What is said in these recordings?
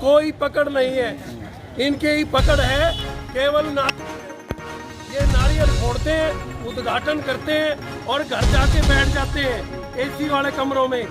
कोई पकड़ नहीं है, इनके ही पकड़ है केवल ये नारियल फोड़ते हैं, उद्घाटन करते हैं और घर जाके बैठ जाते हैं एसी वाले कमरों में।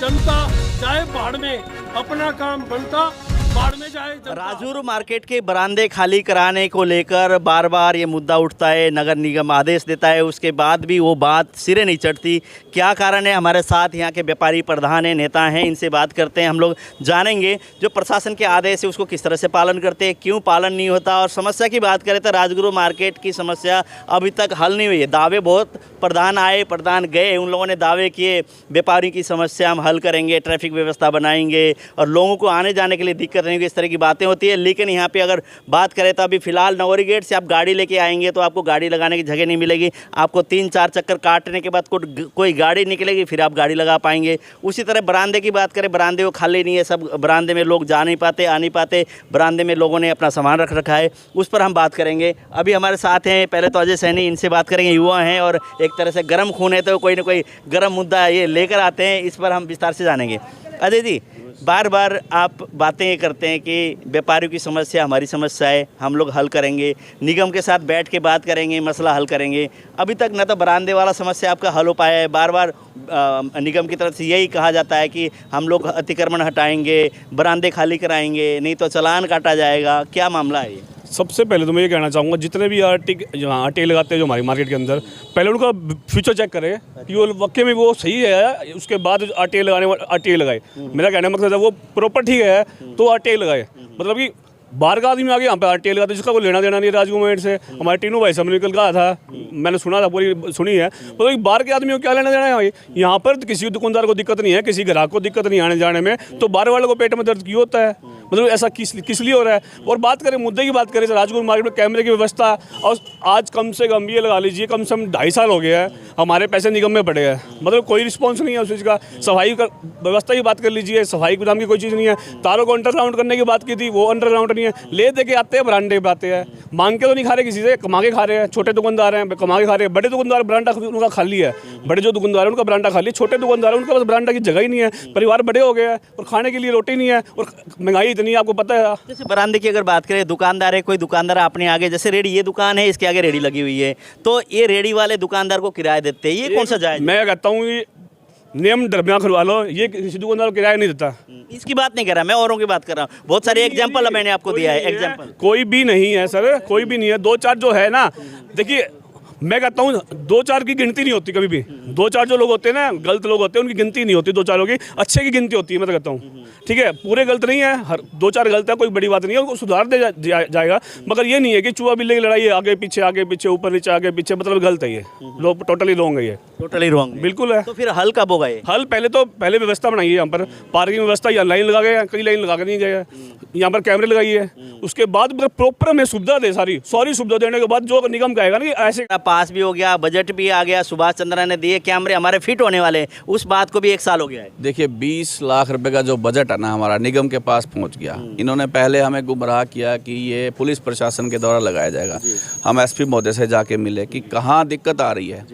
जनता जाए भाड़ में, अपना काम बनता बाढ़ में जाए। राजूर मार्केट के बरामदे खाली कराने को लेकर बार बार ये मुद्दा उठता है, नगर निगम आदेश देता है, उसके बाद भी वो बात सिरे नहीं चढ़ती। क्या कारण है? हमारे साथ यहाँ के व्यापारी प्रधान हैं, नेता हैं, इनसे बात करते हैं। हम लोग जानेंगे जो प्रशासन के आदेश है उसको किस तरह से पालन करते हैं, क्यों पालन नहीं होता। और समस्या की बात करें तो राजगुरु मार्केट की समस्या अभी तक हल नहीं हुई है। दावे बहुत, प्रधान आए प्रधान गए, उन लोगों ने दावे किए व्यापारी की समस्या हम हल करेंगे, ट्रैफिक व्यवस्था बनाएंगे और लोगों को आने जाने के लिए दिक्कत नहीं होगी, इस तरह की बातें होती है। लेकिन यहाँ पे अगर बात करें तो अभी फिलहाल नगौरी गेट से आप गाड़ी लेके आएंगे तो आपको गाड़ी लगाने की जगह नहीं मिलेगी। आपको 3-4 चक्कर काटने के बाद कोई गाड़ी निकलेगी, फिर आप गाड़ी लगा पाएंगे। उसी तरह बरामदे की बात करें, बरामदे वो खाली नहीं है, सब बरामदे में लोग जा नहीं पाते, आ नहीं पाते। बरामदे में लोगों ने अपना सामान रख रखा है, उस पर हम बात करेंगे। अभी हमारे साथ हैं पहले तो अजय सैनी, इनसे बात करेंगे। युवा हैं और एक तरह से गर्म खून है, तो कोई ना कोई गर्म मुद्दा ये लेकर आते हैं, इस पर हम विस्तार से जानेंगे। अजय जी, बार बार आप बातें ये करते हैं कि व्यापारियों की समस्या हमारी समस्या है, हम लोग हल करेंगे, निगम के साथ बैठ के बात करेंगे, मसला हल करेंगे। अभी तक न तो बरामदे वाला समस्या आपका हल हो पाया है। बार बार निगम की तरफ से यही कहा जाता है कि हम लोग अतिक्रमण हटाएंगे, बरामदे खाली कराएंगे, नहीं तो चालान काटा जाएगा। क्या मामला है ये? सबसे पहले तो मैं ये कहना चाहूँगा, जितने भी आटे लगाते हैं जो हमारी मार्केट के अंदर, पहले उनका फ्यूचर चेक करें कि वो वाकई में वो सही है, उसके बाद आटे लगाए। मेरा कहने का मकसद है वो प्रॉपर ठीक है तो आटे लगाए। मतलब कि बाहर का आदमी आगे यहाँ पे आटे लगाते जिसका कोई लेना देना नहीं राज गवर्नमेंट से। हमारे टीनू भाई साहब ने निकल कहा था, मैंने सुना था, पूरी सुनी है। मतलब बाहर के आदमियों को क्या लेना देना है भाई? यहाँ पर तो किसी दुकानदार को दिक्कत नहीं है, किसी ग्राहक को दिक्कत नहीं आने जाने में, तो बाहर वालों को पेट में दर्द क्यों होता है? मतलब ऐसा किस लिए हो रहा है? और बात करें मुद्दे की, बात करें राजगुरु मार्केट में कैमरे की व्यवस्था, और आज कम से कम ये लगा लीजिए कम से कम 2.5 साल हो गया है हमारे पैसे निगम में पड़े हैं, मतलब कोई रिस्पॉन्स नहीं है उस चीज़ का। सफाई का व्यवस्था की बात कर लीजिए, सफाई गोदाम की कोई चीज़ नहीं है। तारों को अंडरग्राउंड करने की बात की थी, वो अंडरग्राउंड नहीं है। ले दे के आते हैं, बरांडे पे आते हैं, मांग के तो नहीं खा रहे किसी से, कमा के खा रहे हैं। छोटे दुकानदार हैं कमा के खा रहे हैं, बड़े दुकानदार बरांडा उनका खाली है, बड़े जो दुकानदार है उनका बरांडा खाली, छोटे दुकानदार है उनके पास बरांडा की जगह ही नहीं है। परिवार बड़े हो गए हैं और खाने के लिए रोटी नहीं है, और महंगाई इतनी है, आपको पता है। जैसे बरामदे की अगर बात करें, दुकानदार है, कोई दुकानदार अपने आगे, जैसे रेडी, ये दुकान है, इसके आगे रेडी लगी हुई है, तो ये रेडी वाले दुकानदार को किराया देते हैं, ये कौन सा जायज? मैं कहता हूँ नियम दरमियान खुलवा लो, ये किसी दुकानदार को किराया नहीं देता। इसकी बात नहीं कर रहा मैं, औरों की बात कर रहा हूँ। बहुत सारे एग्जाम्पल मैंने आपको दिया है। एग्जाम्पल कोई भी नहीं है सर, कोई भी नहीं है। 2-4 जो है ना, देखिए मैं कहता हूँ 2-4 की गिनती नहीं होती कभी भी। 2-4 जो लोग होते हैं ना, गलत लोग होते हैं, उनकी गिनती नहीं होती। 2-4 की अच्छे की गिनती होती है, मैं तो कहता हूँ। ठीक है, पूरे गलत नहीं है, हर 2-4 गलत है, कोई बड़ी बात नहीं है, उनको सुधार दे जाएगा। मगर ये नहीं है कि चूहा बिल्ली की लड़ाई है, आगे पीछे ऊपर नीचे आगे पीछे, मतलब गलत है ये, लोग टोटली रॉन्ग है ये, टोटली रॉन्ग बिल्कुल है। तो फिर हल कब होगा ये? हल पहले व्यवस्था बनाइए, यहाँ पर पार्किंग व्यवस्था, या लाइन लगा गए, कई लाइन लगा के नहीं गए, यहाँ पर कैमरे लगाइए, उसके बाद मतलब प्रॉपर हमें सुविधा दे, सारी सुविधा देने के बाद जो निगम कहेगा ना, ऐसे पास भी हो गया, बजट भी आ गया, सुभाष चंद्रा ने दिए, कैमरे हमारे फिट होने वाले, उस बात को भी 1 साल हो गया है। देखिए 20 लाख रुपए का जो बजट है ना हमारा, निगम के पास पहुंच गया। इन्होंने पहले हमें गुमराह किया कि ये पुलिस प्रशासन के द्वारा लगाया जाएगा। हम एसपी महोदय से जाके मिले कि कहाँ दिक्कत आ रही है,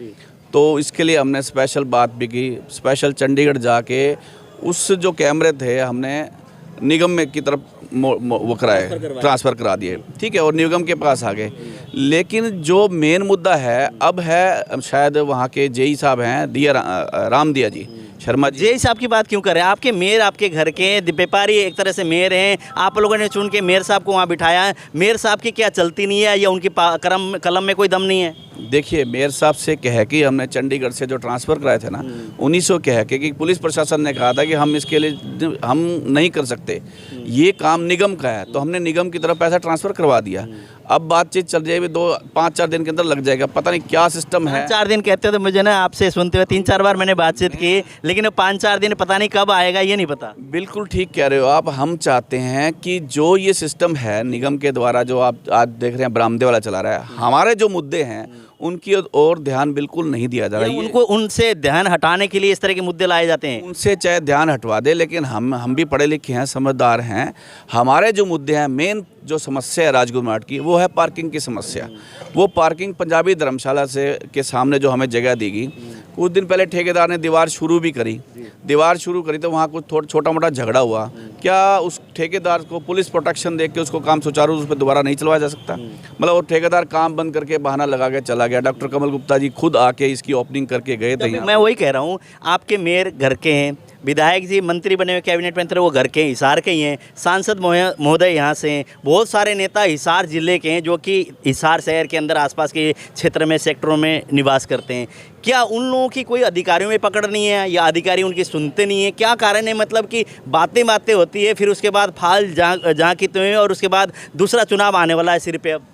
तो इसके लिए हमने स्पेशल बात भी की। स्पेशल चंडीगढ़ जाके उस जो कैमरे थे हमने निगम में की तरफ वो कराए, ट्रांसफ़र करा दिए, ठीक है, और निगम के पास आ गए। लेकिन जो मेन मुद्दा है अब है, शायद वहाँ के जेई साहब हैं राम दिया जी शर्मा जी। जेई साहब की बात क्यों कर रहे हैं? आपके मेयर, आपके घर के व्यापारी एक तरह से मेयर हैं, आप लोगों ने चुन के मेयर साहब को वहाँ बिठाया है। मेयर साहब की क्या चलती नहीं है या उनकी कलम में कोई दम नहीं है? देखिए मेयर साहब से कह के हमने चंडीगढ़ से जो ट्रांसफ़र कराए थे ना, उन्हीं से कह के कि पुलिस प्रशासन ने कहा था कि हम इसके लिए हम नहीं कर सकते, ये काम निगम का है, तो हमने निगम की तरफ पैसा ट्रांसफ़र करवा दिया। अब बातचीत चल जाएगी, 5-4 दिन के अंदर लग जाएगा, पता नहीं क्या सिस्टम है। 4 दिन कहते हो तो मुझे ना, आपसे सुनते हुए 3-4 बार मैंने बातचीत की, लेकिन 5-4 दिन पता नहीं कब आएगा, ये नहीं पता। बिल्कुल ठीक कह रहे हो आप। हम चाहते हैं कि जो ये सिस्टम है निगम के द्वारा, जो आप आज देख रहे हैं बरामदे वाला चला रहा है, हमारे जो मुद्दे हैं उनकी ओर ध्यान बिल्कुल नहीं दिया जा रहा है। उनको उनसे ध्यान हटाने के लिए इस तरह के मुद्दे लाए जाते हैं। उनसे चाहे ध्यान हटवा दे, लेकिन हम भी पढ़े लिखे हैं, समझदार हैं। हमारे जो मुद्दे हैं, मेन जो समस्या है राजगुरु मार्ट की, वो है पार्किंग की समस्या। वो पार्किंग पंजाबी धर्मशाला से के सामने जो हमें जगह दी गई, कुछ दिन पहले ठेकेदार ने दीवार शुरू भी करी। दीवार शुरू करी तो वहाँ कुछ छोटा मोटा झगड़ा हुआ। क्या उस ठेकेदार को पुलिस प्रोटेक्शन देख के उसको काम सुचारू रूप से दोबारा नहीं चलवाया जा सकता? मतलब वो ठेकेदार काम बंद करके बहाना लगा के चला गया। डॉक्टर कमल गुप्ता जी खुद आके इसकी ओपनिंग करके गए थे। मैं वही कह रहा हूँ, आपके मेयर घर के हैं, विधायक जी मंत्री बने हुए कैबिनेट मंत्री वो घर के हिसार के ही हैं, सांसद महोदय यहाँ से हैं, बहुत सारे नेता हिसार जिले के हैं जो कि हिसार शहर के अंदर आसपास के क्षेत्र में सेक्टरों में निवास करते हैं। क्या उन लोगों की कोई अधिकारियों में पकड़ नहीं है या अधिकारी उनकी सुनते नहीं है? क्या कारण है? मतलब कि बातें होती है, फिर उसके बाद फाल जहाँ की तो है और उसके बाद दूसरा चुनाव आने वाला है सिर पे। अब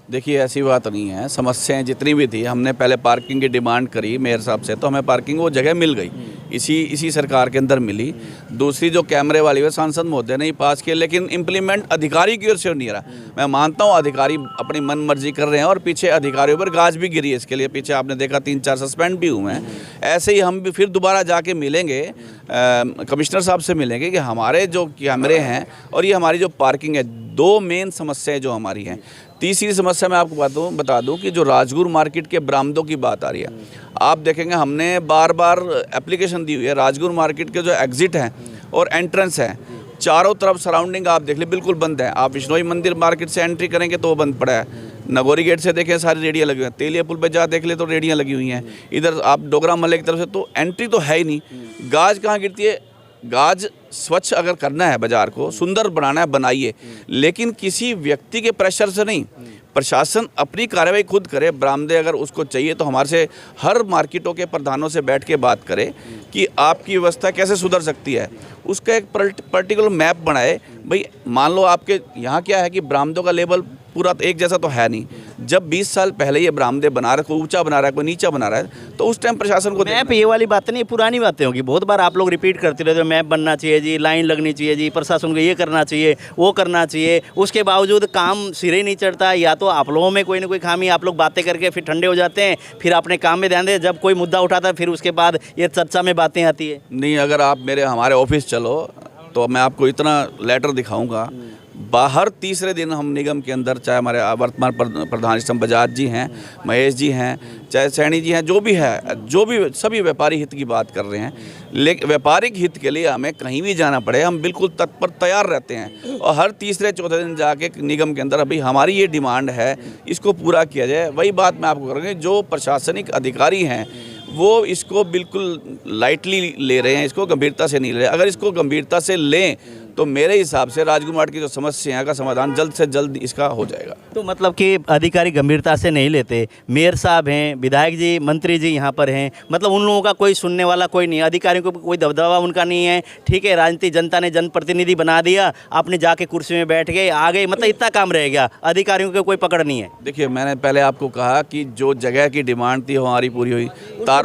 देखिए ऐसी बात नहीं है, समस्याएं जितनी भी थी, हमने पहले पार्किंग की डिमांड करी मेयर साहब से, तो हमें पार्किंग वो जगह मिल गई, इसी सरकार के अंदर मिली। दूसरी जो कैमरे वाली है सांसद महोदय ने ही पास किया, लेकिन इम्प्लीमेंट अधिकारी की ओर से नहीं रहा। मैं मानता हूँ अधिकारी अपनी मन मर्जी कर रहे हैं और पीछे अधिकारियों पर गाज भी गिरी है। इसके लिए पीछे आपने देखा 3-4 सस्पेंड भी हुए हैं। ऐसे ही हम भी फिर दोबारा जाके मिलेंगे, कमिश्नर साहब से मिलेंगे कि हमारे जो कैमरे हैं और ये हमारी जो पार्किंग है, 2 मेन समस्याएं जो हमारी हैं। तीसरी समस्या मैं आपको बता दूं कि जो राजगुरु मार्केट के बरामदों की बात आ रही है, आप देखेंगे हमने बार बार एप्लीकेशन दी हुई है। राजगुरु मार्केट के जो एग्जिट हैं और एंट्रेंस है, चारों तरफ सराउंडिंग आप देख ले बिल्कुल बंद है। आप विष्णोई मंदिर मार्केट से एंट्री करेंगे तो वो बंद पड़ा है। नगोरी गेट से देखें सारी रेडियाँ लगी हुई हैं। तेलिया पुल पे जा देख ले तो रेडियाँ लगी हुई हैं। इधर आप डोगरा मल्ले की तरफ से तो एंट्री तो है ही नहीं। गाज कहाँ गिरती है? गाज स्वच्छ अगर करना है, बाजार को सुंदर बनाना है, बनाइए, लेकिन किसी व्यक्ति के प्रेशर से नहीं। प्रशासन अपनी कार्रवाई खुद करे। बरामदे अगर उसको चाहिए तो हमारे से हर मार्केटों के प्रधानों से बैठ के बात करे कि आपकी व्यवस्था कैसे सुधर सकती है। उसका एक पर्टिकुलर मैप बनाए। भाई मान लो आपके यहाँ क्या है कि बरामदों का लेवल पूरा एक जैसा तो है नहीं। जब 20 साल पहले ये बरामदे बना रहा है, कोई ऊंचा बना रहा है, कोई नीचा बना रहा है, तो उस टाइम प्रशासन को मैप, ये वाली बातें नहीं, पुरानी बातें होगी। बहुत बार आप लोग रिपीट करते रहते हो, मैप बनना चाहिए जी, लाइन लगनी चाहिए जी, प्रशासन को ये करना चाहिए, वो करना चाहिए। उसके बावजूद काम सिरे नहीं चढ़ता। या तो आप लोगों में कोई ना कोई खामी, आप लोग बातें करके फिर ठंडे हो जाते हैं, फिर अपने काम में ध्यान दें। जब कोई मुद्दा उठाता है फिर उसके बाद ये चर्चा में बातें आती है। नहीं, अगर आप हमारे ऑफिस चलो तो मैं आपको इतना लेटर दिखाऊंगा। बाहर तीसरे दिन हम निगम के अंदर, चाहे हमारे वर्तमान प्रधान स्तंभ बजाज जी हैं, महेश जी हैं, चाहे सैनी जी हैं, जो भी है, जो भी सभी व्यापारी हित की बात कर रहे हैं। लेकिन व्यापारिक हित के लिए हमें कहीं भी जाना पड़े, हम बिल्कुल तत्पर तैयार रहते हैं। और हर तीसरे चौथे दिन जाके निगम के अंदर अभी हमारी ये डिमांड है, इसको पूरा किया जाए। वही बात मैं आपको करूँगी, जो प्रशासनिक अधिकारी हैं वो इसको बिल्कुल लाइटली ले रहे हैं, इसको गंभीरता से नहीं ले रहे। अगर इसको गंभीरता से लें तो मेरे हिसाब से राजगुरु मार्ट की जो समस्या है का समाधान जल्द से जल्द इसका हो जाएगा। तो मतलब कि अधिकारी गंभीरता से नहीं लेते। मेयर साहब हैं, विधायक जी, मंत्री जी यहाँ पर हैं, मतलब उन लोगों का कोई सुनने वाला कोई नहीं है। अधिकारियों को कोई दबदबा उनका नहीं है। ठीक है, राजनीति जनता ने जनप्रतिनिधि बना दिया, आपने जाके कुर्सी में बैठ गए, आ गए, मतलब इतना काम रह गया, अधिकारियों को कोई पकड़ नहीं है। देखिए, मैंने पहले आपको कहा कि जो जगह की डिमांड थी हमारी पूरी हुई।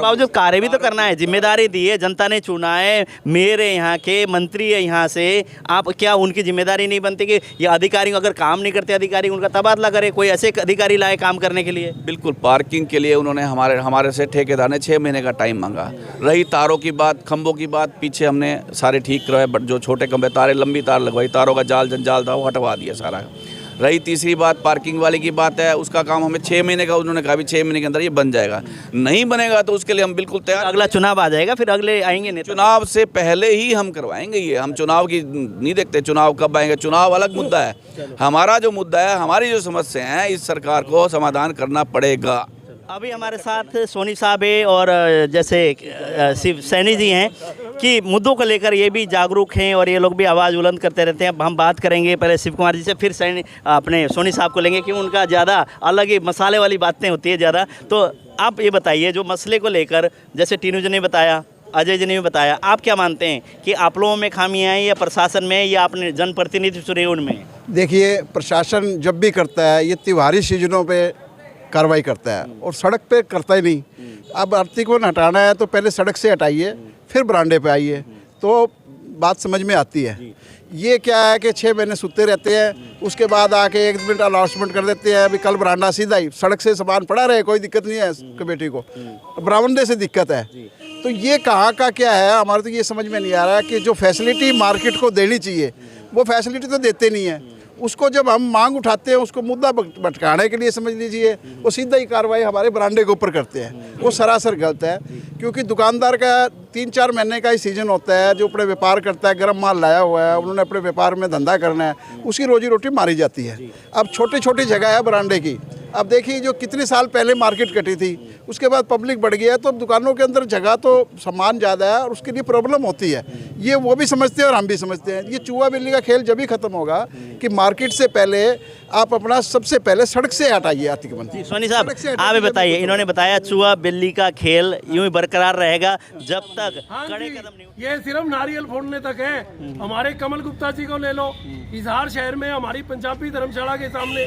बावजूद कार्य भी तो करना है, जिम्मेदारी दी है, जनता ने चुना है, मेयर है यहाँ के, मंत्री है यहाँ से, आप क्या उनकी जिम्मेदारी नहीं बनती कि ये अधिकारी अगर काम नहीं करते, अधिकारी उनका तबादला करे, कोई ऐसे अधिकारी लाए काम करने के लिए? बिल्कुल, पार्किंग के लिए उन्होंने हमारे से ठेकेदार ने 6 महीने का टाइम मांगा। रही तारों की बात, खंभों की बात, पीछे हमने सारे ठीक करवाए, बट जो छोटे खंभे, तारें, लंबी तार लगवाई, तारों का जाल जंजाल था वो हटवा दिया सारा। रही तीसरी बात पार्किंग वाली की बात है, उसका काम हमें 6 महीने का, उन्होंने कहा भी 6 महीने के अंदर ये बन जाएगा। नहीं बनेगा तो उसके लिए हम बिल्कुल तैयार। अगला चुनाव आ जाएगा, फिर अगले आएंगे नहीं? चुनाव से पहले ही हम करवाएंगे ये। हम चुनाव की नहीं देखते, चुनाव कब आएंगे, चुनाव अलग मुद्दा है। हमारा जो मुद्दा है, हमारी जो समस्या है, इस सरकार को समाधान करना पड़ेगा। अभी हमारे साथ सोनी साहब है और जैसे शिव सैनी जी हैं कि मुद्दों को लेकर ये भी जागरूक हैं और ये लोग भी आवाज़ बुलंद करते रहते हैं। अब हम बात करेंगे पहले शिव कुमार जी से, फिर सैनी अपने सोनी साहब को लेंगे कि उनका ज़्यादा अलग ही मसाले वाली बातें होती है ज़्यादा। तो आप ये बताइए, जो मसले को लेकर, जैसे टीनू जी ने बताया, अजय जी ने भी बताया, आप क्या मानते हैं कि आप लोगों में खामियाँ हैं या प्रशासन में या अपने जनप्रतिनिधि चुने उनमें? देखिए, प्रशासन जब भी करता है ये त्योहारी सीजनों पे कार्रवाई करता है और सड़क पे करता ही नहीं। अब आरती को हटाना है तो पहले सड़क से हटाइए, फिर बरांडे पे आइए, तो बात समझ में आती है। ये क्या है कि 6 महीने सुते रहते हैं, उसके बाद आके 1 मिनट अनाउंसमेंट कर देते हैं, अभी कल बरांडा सीधा ही, सड़क से सामान पड़ा रहे, कोई दिक्कत नहीं है कमेटी को, बरामदे से दिक्कत है। तो ये कहाँ का क्या है, हमारे तो ये समझ में नहीं आ रहा है कि जो फैसिलिटी मार्केट को देनी चाहिए वो फैसिलिटी तो देते नहीं है। उसको जब हम मांग उठाते हैं, उसको मुद्दा भटकाने के लिए समझ लीजिए, वो सीधा ही कार्रवाई हमारे बरांडे के ऊपर करते हैं। वो सरासर गलत है, क्योंकि दुकानदार का 3-4 महीने का ही सीजन होता है। जो अपने व्यापार करता है, गर्म माल लाया हुआ है, उन्होंने अपने व्यापार में धंधा करना है, उसकी रोजी रोटी मारी जाती है। अब छोटी छोटी जगह है बरांडे की, अब देखिए जो कितने साल पहले मार्केट कटी थी, उसके बाद पब्लिक बढ़ गया है, तो अब दुकानों के अंदर जगह तो सामान ज़्यादा है और उसके लिए प्रॉब्लम होती है। ये वो भी समझते हैं और हम भी समझते हैं। ये चूहा बिल्ली का खेल जब भी खत्म होगा कि मार्केट से पहले आप अपना सबसे पहले सड़क से हटाइए अतिक्रमण। सोनी साहब आप भी बताइए, इन्होंने बताया चूहा बिल्ली का खेल यूं ही बरकरार रहेगा जब तक हाँ कड़े जी, कदम नहीं ये सिर्फ नारियल फोड़ने तक है। हमारे कमल गुप्ता जी को ले लो, हिसार शहर में हमारी पंजाबी धर्मशाला के सामने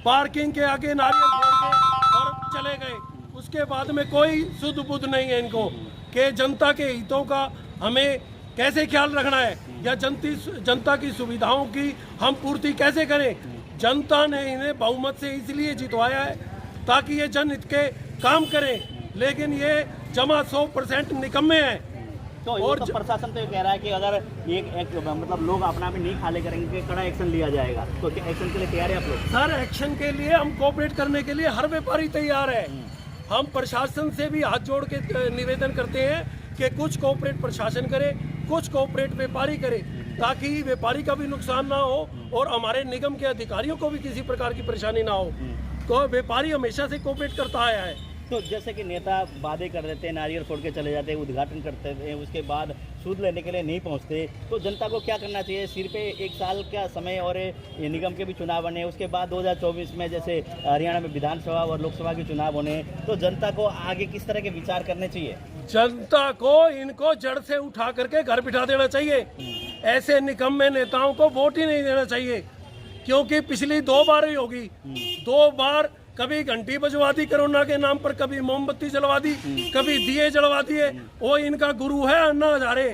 पार्किंग के आगे नारियल फोड़ के और चले गए। उसके बाद में कोई सुध बुध नहीं है इनको कि जनता के हितों का हमें कैसे ख्याल रखना है या जनता की सुविधाओं की हम पूर्ति कैसे करें। जनता ने इन्हें बहुमत से इसलिए जितवाया है ताकि ये जनहित के काम करें, लेकिन ये जमा 100% निकम्मे हैं। तो और प्रशासन तो ये कह रहा है कि अगर एक मतलब लोग अपना भी नहीं खाली करेंगे, कड़ा एक्शन लिया जाएगा। तो क्या एक्शन के लिए तैयार है आप लोग? सर एक्शन के लिए हम कोऑपरेट करने के लिए हर व्यापारी तैयार है। हम प्रशासन से भी हाथ जोड़ के निवेदन करते हैं कि कुछ कोऑपरेट प्रशासन करे, कुछ कोऑपरेट व्यापारी करे, ताकि व्यापारी का भी नुकसान ना हो और हमारे निगम के अधिकारियों को भी किसी प्रकार की परेशानी ना हो। तो व्यापारी हमेशा से कोऑपरेट करता आया है। तो जैसे कि नेता वादे कर देते हैं, नारियल फोड़ के चले जाते हैं, उद्घाटन करते हैं, उसके बाद सूद लेने के लिए नहीं पहुंचते, तो जनता को क्या करना चाहिए? सिर पे 1 साल का समय और ये निगम के भी चुनाव होने, उसके बाद 2024 में जैसे हरियाणा में विधानसभा और लोकसभा के चुनाव होने, तो जनता को आगे किस तरह के विचार करने चाहिए? जनता को इनको जड़ से उठा करके घर बिठा देना चाहिए। ऐसे निकम्मे नेताओं को वोट ही नहीं देना चाहिए, क्योंकि पिछली 2 बार ही होगी। 2 बार कभी घंटी बजवा दी कोरोना के नाम पर, कभी मोमबत्ती जलवा दी, कभी दिए जलवा दिए। वो इनका गुरु है अन्ना हजारे,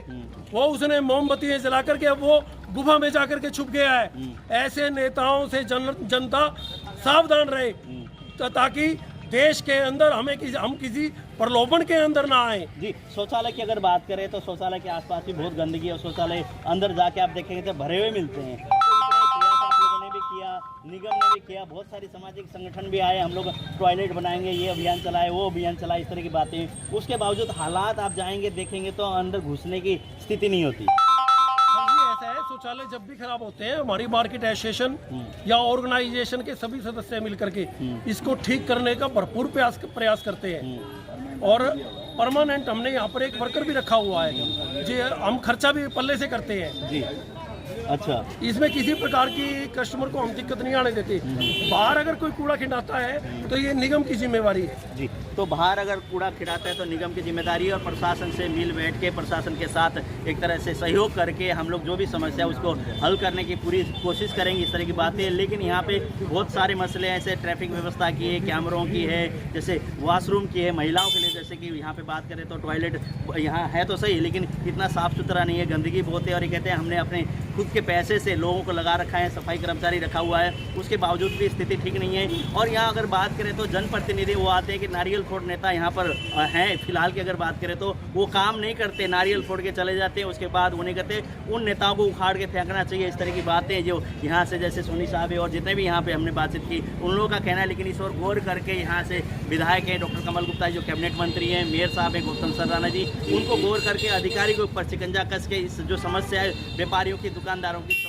वो उसने मोमबत्तियां जला करके अब वो गुफा में जाकर के छुप गया है। ऐसे नेताओं से जनता सावधान रहे, ताकि देश के अंदर हम किसी प्रलोभन के अंदर ना आए। जी, शौचालय की अगर बात करें तो शौचालय के आसपास भी बहुत गंदगी है। शौचालय अंदर जाके आप देखेंगे तो भरे हुए मिलते हैं। निगम ने भी किया, बहुत सारी सामाजिक संगठन भी आए, हम लोग टॉयलेट बनाएंगे, ये अभियान चलाए, वो अभियान चलाए, इस तरह की बातें। उसके बावजूद हालात आप जाएंगे देखेंगे तो अंदर घुसने की स्थिति नहीं होती। ऐसा है, शौचालय जब भी खराब होते हैं, हमारी मार्केट एसोसिएशन या ऑर्गेनाइजेशन के सभी सदस्य मिलकर के इसको ठीक करने का भरपूर प्रयास करते हैं। और परमानेंट हमने यहाँ पर एक वर्कर भी रखा हुआ है जी, हम खर्चा भी पल्ले से करते हैं जी। अच्छा, इसमें किसी प्रकार की कस्टमर को हम दिक्कत नहीं आने देते। बाहर अगर कोई कूड़ा खिंडाता है तो ये निगम की जिम्मेवारी है जी। तो बाहर अगर कूड़ा खिलाता है तो निगम की जिम्मेदारी है, और प्रशासन से मिल बैठ के प्रशासन के साथ एक तरह से सहयोग करके हम लोग जो भी समस्या है उसको हल करने की पूरी कोशिश करेंगे, इस तरह की बातें। लेकिन यहाँ पे बहुत सारे मसले हैं, ऐसे ट्रैफिक व्यवस्था की है, कैमरों की है, जैसे वॉशरूम की है महिलाओं के लिए। जैसे कि यहाँ पे बात करें तो टॉयलेट यहाँ है तो सही, लेकिन इतना साफ़ सुथरा नहीं है, गंदगी बहुत है। और ये कहते हैं हमने अपने खुद के पैसे से लोगों को लगा रखा है, सफाई कर्मचारी रखा हुआ है, उसके बावजूद भी स्थिति ठीक नहीं है। और यहाँ अगर बात करें तो जनप्रतिनिधि वो आते हैं कि नारियल फोड़ नेता यहाँ पर हैं फिलहाल की अगर बात करें तो वो काम नहीं करते, नारियल फोड़ के चले जाते हैं, उसके बाद वो नहीं करते। उन नेताओं को उखाड़ के फेंकना चाहिए, इस तरह की बातें जो यहाँ से जैसे सोनी साहब है और जितने भी यहाँ पे हमने बातचीत की उन लोगों का कहना है। लेकिन इस और गौर करके यहाँ से विधायक हैं डॉक्टर कमल गुप्ता जो कैबिनेट मंत्री हैं, मेयर साहब हैं गौतम सरराना जी, उनको गौर करके अधिकारी के ऊपर शिकंजा कस के इस जो समस्या है व्यापारियों की, दुकानदारों की